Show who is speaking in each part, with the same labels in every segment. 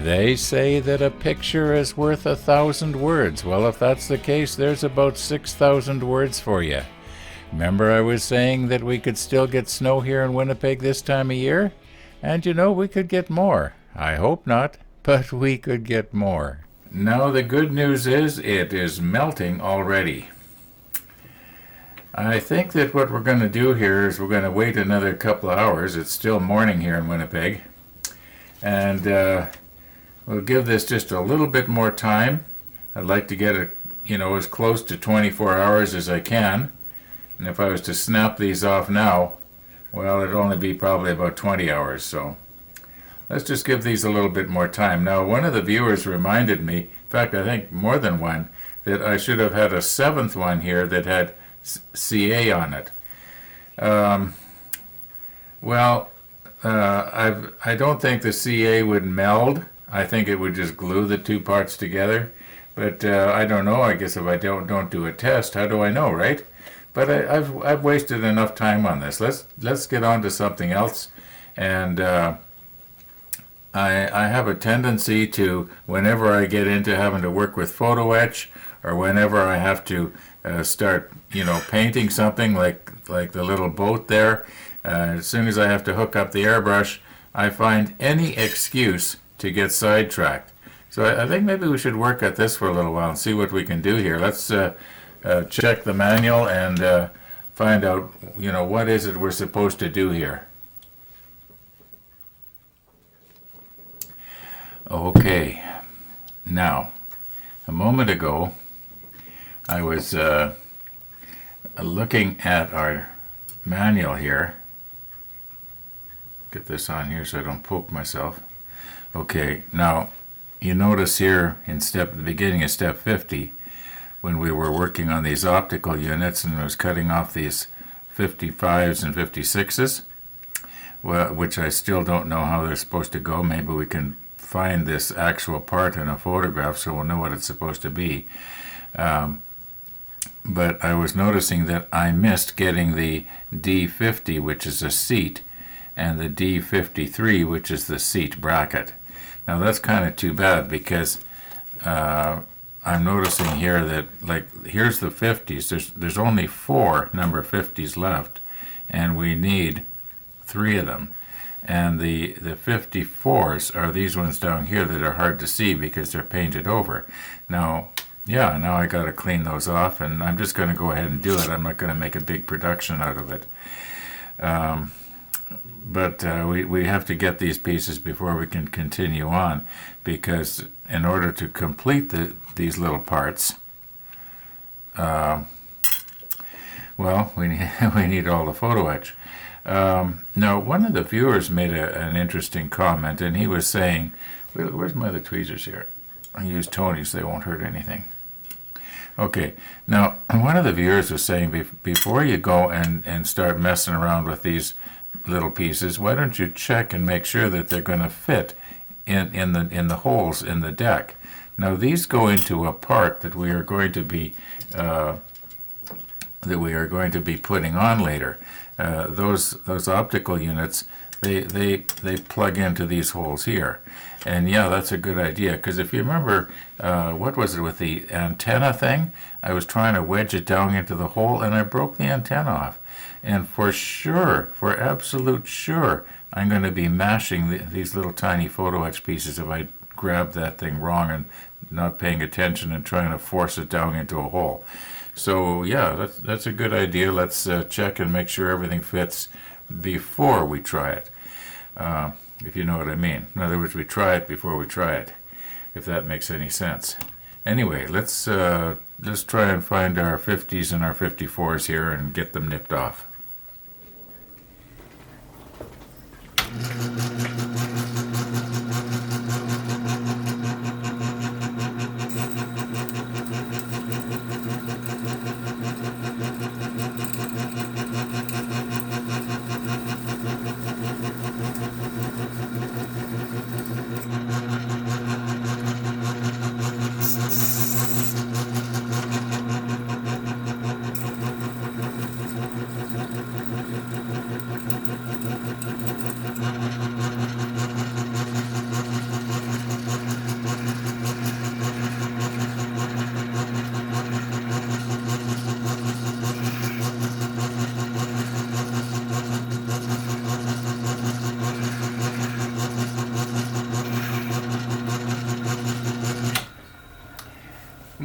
Speaker 1: They say that a picture is worth 1,000 words. Well, if that's the case, there's about 6,000 words for you. Remember I was saying that we could still get snow here in Winnipeg this time of year? And we could get more. I hope not, but we could get more. Now the good news is it is melting already. I think that what we're going to do here is we're going to wait another couple of hours. It's still morning here in Winnipeg. And we'll give this just a little bit more time. I'd like to get it, as close to 24 hours as I can. And if I was to snap these off now, well, it'd only be probably about 20 hours. So let's just give these a little bit more time. Now, one of the viewers reminded me, in fact, I think more than one, that I should have had a seventh one here that had CA on it. I don't think the CA would meld. I think it would just glue the two parts together. But I don't know. I guess if I don't do a test, how do I know, right? But I've wasted enough time on this. Let's get on to something else. And I have a tendency to, whenever I get into having to work with photo etch, or whenever I have to start, painting something like the little boat there, as soon as I have to hook up the airbrush, I find any excuse to get sidetracked. So I think maybe we should work at this for a little while and see what we can do here. Let's check the manual and find out, what is it we're supposed to do here. Okay, now, a moment ago, I was looking at our manual here. Get this on here so I don't poke myself. Okay, now, you notice here in the beginning of step 50, when we were working on these optical units and I was cutting off these 55s and 56s, which I still don't know how they're supposed to go. Maybe we can find this actual part in a photograph so we'll know what it's supposed to be. But I was noticing that I missed getting the D50, which is a seat, and the D53, which is the seat bracket. Now that's kind of too bad because I'm noticing here that, here's the 50s. There's only 4 number 50s left, and we need 3 of them. And the 54s are these ones down here that are hard to see because they're painted over. Now I got to clean those off, and I'm just going to go ahead and do it. I'm not going to make a big production out of it. But we have to get these pieces before we can continue on, because in order to complete these little parts, we need all the photo etch. Now, one of the viewers made an interesting comment, and he was saying, where's my other tweezers here? I use Tony's, they won't hurt anything. Okay, now, one of the viewers was saying, before you go and start messing around with these little pieces, why don't you check and make sure that they're going to fit in the holes in the deck. Now, these go into a part that we are going to be putting on later. Those optical units, they plug into these holes here. And yeah, that's a good idea, because if you remember, what was it with the antenna thing? I was trying to wedge it down into the hole and I broke the antenna off. And for absolute sure, I'm going to be mashing these little tiny photo etch pieces if I grab that thing wrong and not paying attention and trying to force it down into a hole. So yeah, that's a good idea. Let's check and make sure everything fits before we try it, if you know what I mean. In other words, we try it before we try it, if that makes any sense. Anyway, let's try and find our 50s and our 54s here and get them nipped off.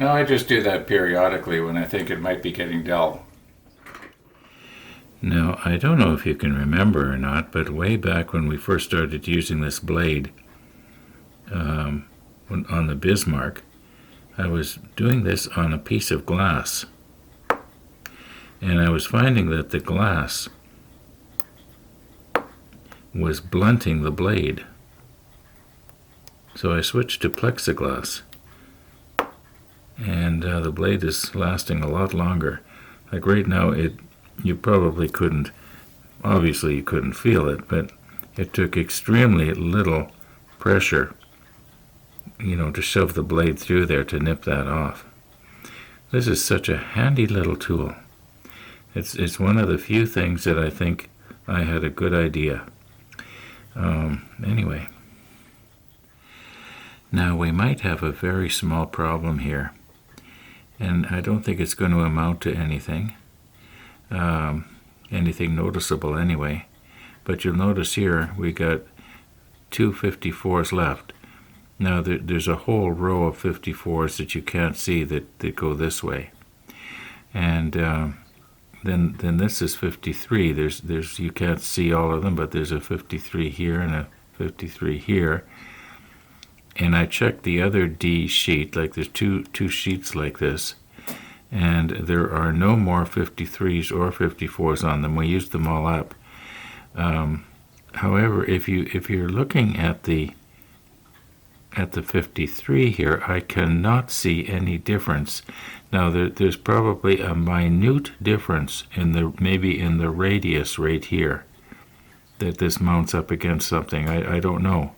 Speaker 1: No, I just do that periodically when I think it might be getting dull. Now, I don't know if you can remember or not, but way back when we first started using this blade on the Bismarck, I was doing this on a piece of glass. And I was finding that the glass was blunting the blade. So I switched to plexiglass. And the blade is lasting a lot longer. Like right now, you probably couldn't, obviously you couldn't feel it, but it took extremely little pressure, to shove the blade through there to nip that off. This is such a handy little tool. It's one of the few things that I think I had a good idea. Anyway. Now we might have a very small problem here. And I don't think it's going to amount to anything. Anything noticeable anyway. But you'll notice here we got two 54s left. Now there's a whole row of 54s that you can't see that go this way. And then this is 53. There's you can't see all of them, but there's a 53 here and a 53 here. And I checked the other D sheet, like there's two sheets like this, and there are no more 53s or 54s on them. We used them all up. However, if you're looking at the 53 here, I cannot see any difference. Now there's probably a minute difference maybe in the radius right here that this mounts up against something. I don't know.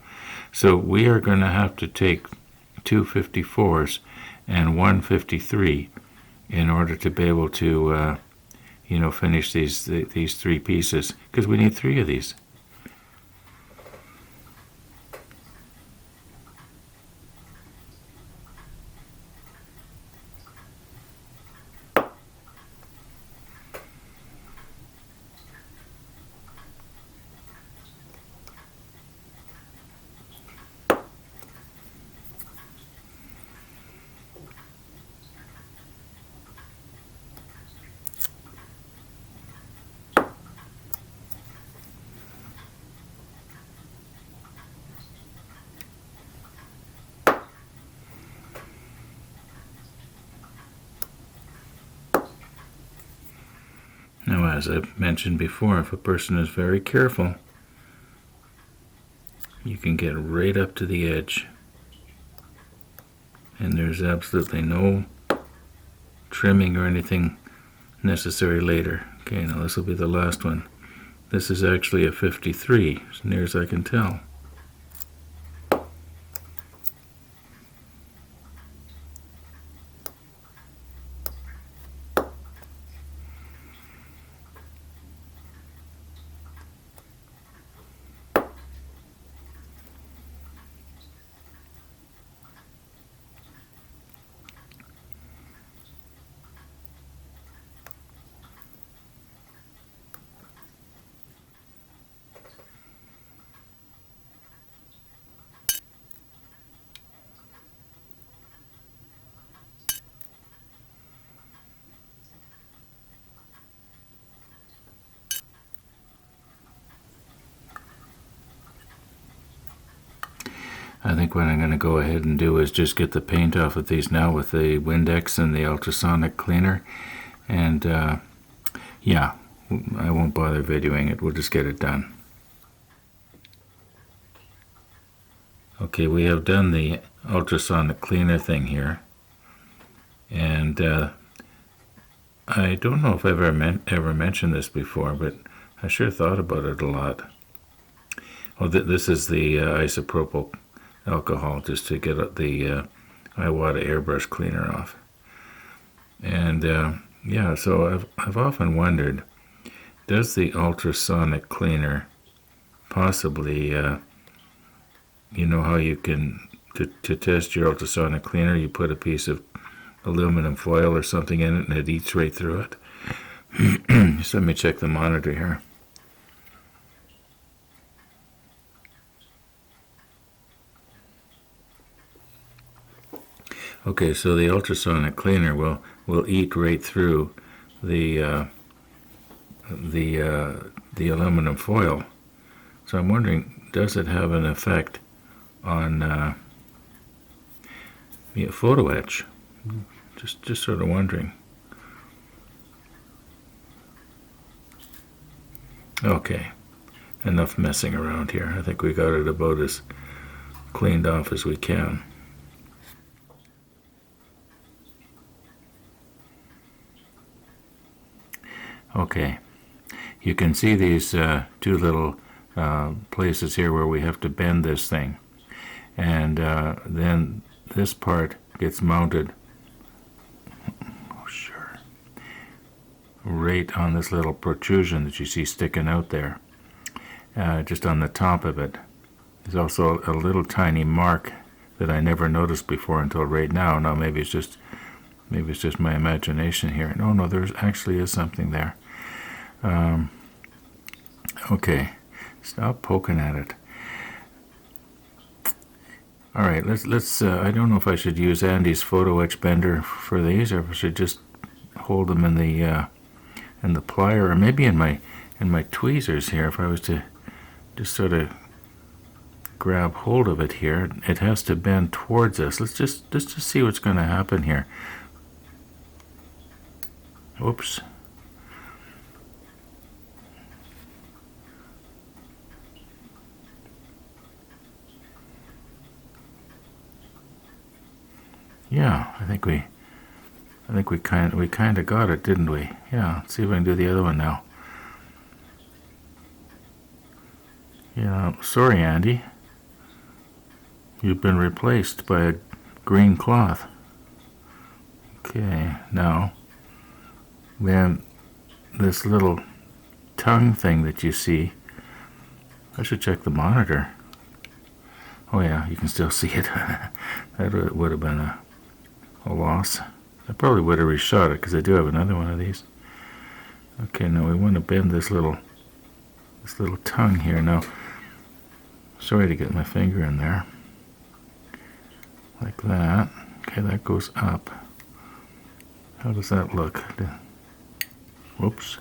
Speaker 1: So we are going to have to take two 54s and one 53 in order to be able to, finish these three pieces, because we need three of these. Now, as I've mentioned before, if a person is very careful, you can get right up to the edge. And there's absolutely no trimming or anything necessary later. Okay, now this will be the last one. This is actually a 53, as near as I can tell. I think what I'm going to go ahead and do is just get the paint off of these now with the Windex and the ultrasonic cleaner. And yeah, I won't bother videoing it. We'll just get it done. Okay, we have done the ultrasonic cleaner thing here. And I don't know if I've ever mentioned this before, but I sure thought about it a lot. Well, this is the isopropyl alcohol, just to get the Iwata airbrush cleaner off. And yeah, so I've often wondered, does the ultrasonic cleaner possibly, you know how you can, to test your ultrasonic cleaner, you put a piece of aluminum foil or something in it and it eats right through it? Just let me check the monitor here. Okay, so the ultrasonic cleaner will eat right through the the aluminum foil. So I'm wondering, does it have an effect on photo etch? Just sort of wondering. Okay, enough messing around here. I think we got it about as cleaned off as we can. Okay, you can see these two little places here where we have to bend this thing, and then this part gets mounted, right on this little protrusion that you see sticking out there, just on the top of it. There's also a little tiny mark that I never noticed before until right now. Now maybe it's just my imagination here. No, there actually is something there. Okay, stop poking at it. All right, let's. I don't know if I should use Andy's photo etch bender for these, or if I should just hold them in the plier, or maybe in my tweezers here. If I was to just sort of grab hold of it here, it has to bend towards us. Let's just see what's going to happen here. Oops. Yeah, I think we kind of got it, didn't we? Yeah, let's see if I can do the other one now. Yeah, sorry, Andy. You've been replaced by a green cloth. Okay, now, then this little tongue thing that you see, I should check the monitor. Oh yeah, you can still see it. That would have been a loss. I probably would have reshot it because I do have another one of these. Okay, now we want to bend this little tongue here. Now, sorry to get my finger in there. Like that. Okay, that goes up. How does that look? Whoops.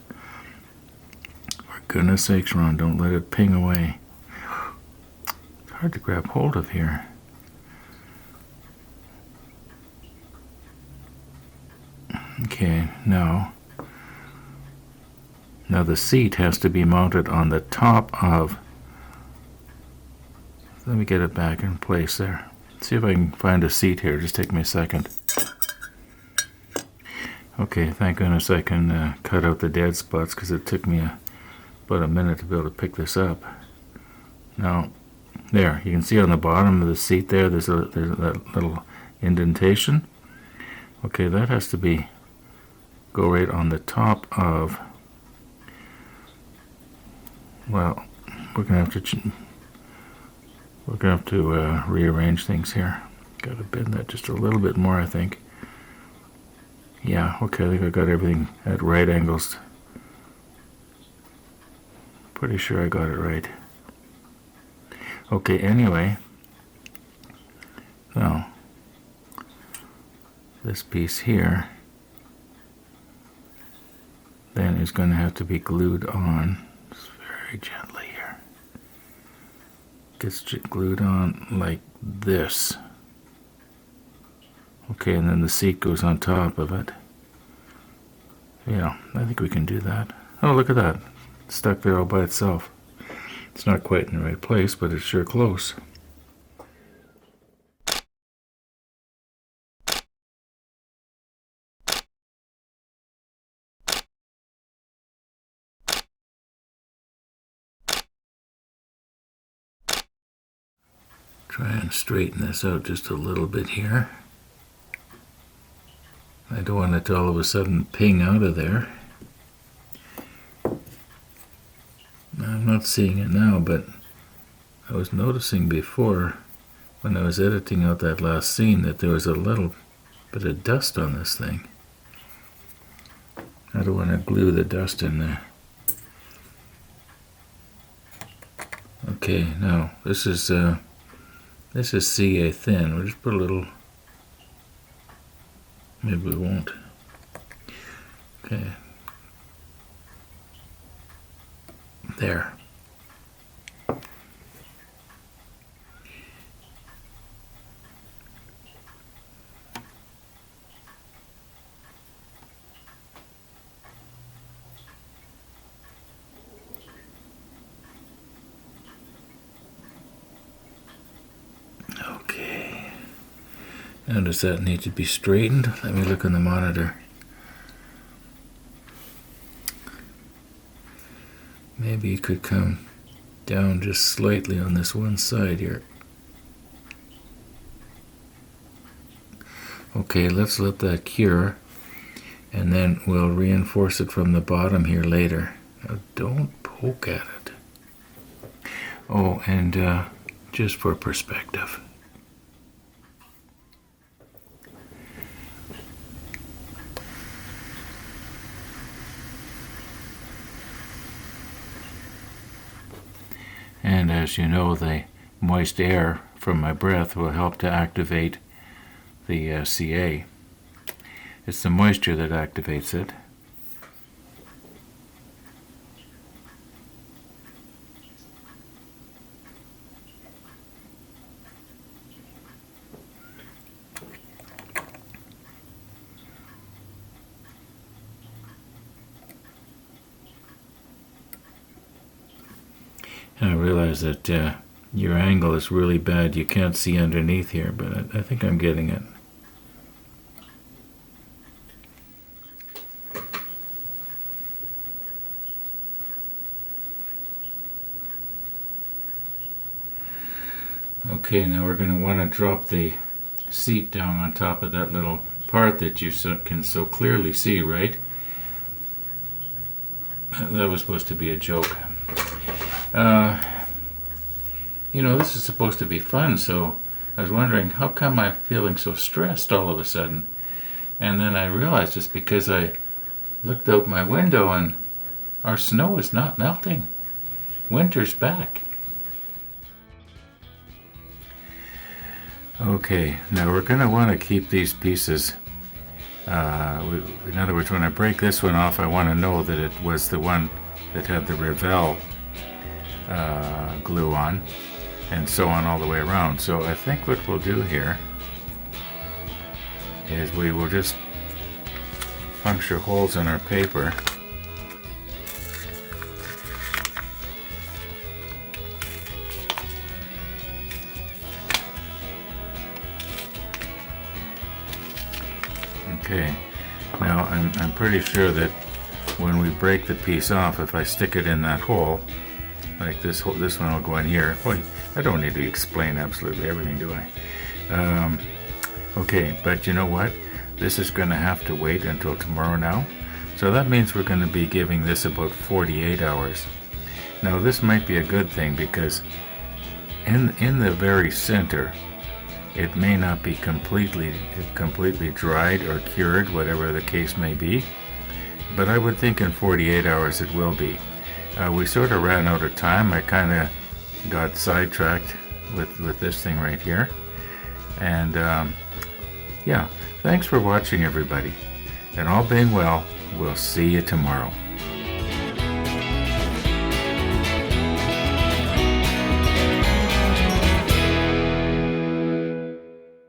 Speaker 1: For goodness sakes, Ron, don't let it ping away. It's hard to grab hold of here. Okay, now the seat has to be mounted on the top of. Let me get it back in place there. See if I can find a seat here. Just take me a second. Okay, thank goodness I can cut out the dead spots because it took me about a minute to be able to pick this up. Now, there, you can see on the bottom of the seat there, there's that little indentation. Okay, that has to go right on the top of. Well, we're gonna have to rearrange things here. Got to bend that just a little bit more, I think. Yeah, okay, I think I got everything at right angles. Pretty sure I got it right. Okay, anyway, now this piece here then is going to have to be glued on just very gently here. Gets glued on like this. Okay, and then the seat goes on top of it. Yeah, I think we can do that. Oh, look at that. It's stuck there all by itself. It's not quite in the right place, but it's sure close. Try and straighten this out just a little bit here. I don't want it to all of a sudden ping out of there. I'm not seeing it now, but I was noticing before when I was editing out that last scene that there was a little bit of dust on this thing. I don't want to glue the dust in there. Okay, now this is CA thin. We'll just put a little Maybe we won't. Okay. There. Okay. Now does that need to be straightened? Let me look on the monitor. Maybe it could come down just slightly on this one side here. Okay, let's let that cure, and then we'll reinforce it from the bottom here later. Now don't poke at it. Oh, and just for perspective. And as you know, the moist air from my breath will help to activate the CA. It's the moisture that activates it. And I realize that your angle is really bad. You can't see underneath here, but I think I'm getting it. Okay, now we're going to want to drop the seat down on top of that little part that you can so clearly see, right? That was supposed to be a joke. You know, this is supposed to be fun, so I was wondering, how come I'm feeling so stressed all of a sudden? And then I realized it's because I looked out my window and our snow is not melting. Winter's back. Okay, now we're going to want to keep these pieces. In other words, when I break this one off, I want to know that it was the one that had the Revell glue on, and so on all the way around. So I think what we'll do here is we will just puncture holes in our paper. Okay, now I'm pretty sure that when we break the piece off, if I stick it in that hole, like this one will go in here. Boy, I don't need to explain absolutely everything, do I? Okay, but you know what? This is going to have to wait until tomorrow now. So that means we're going to be giving this about 48 hours. Now this might be a good thing because in the very center, it may not be completely dried or cured, whatever the case may be, but I would think in 48 hours it will be. We sort of ran out of time. I kind of got sidetracked with this thing right here. And yeah, thanks for watching, everybody. And all being well, we'll see you tomorrow.